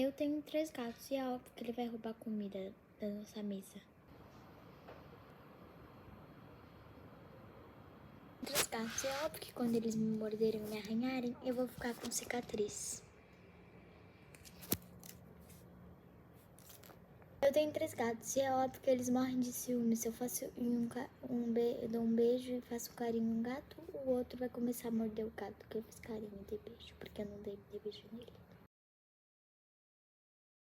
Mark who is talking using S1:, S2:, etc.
S1: Eu tenho 3 gatos e é óbvio que ele vai roubar comida da nossa mesa. 3 gatos, é óbvio que quando eles me morderem e me arranharem, eu vou ficar com cicatriz. Eu tenho 3 gatos e é óbvio que eles morrem de ciúme. Se eu faço eu dou um beijo e faço carinho no gato, o outro vai começar a morder o gato que eu fiz carinho e dei beijo, porque eu não dei beijo nele.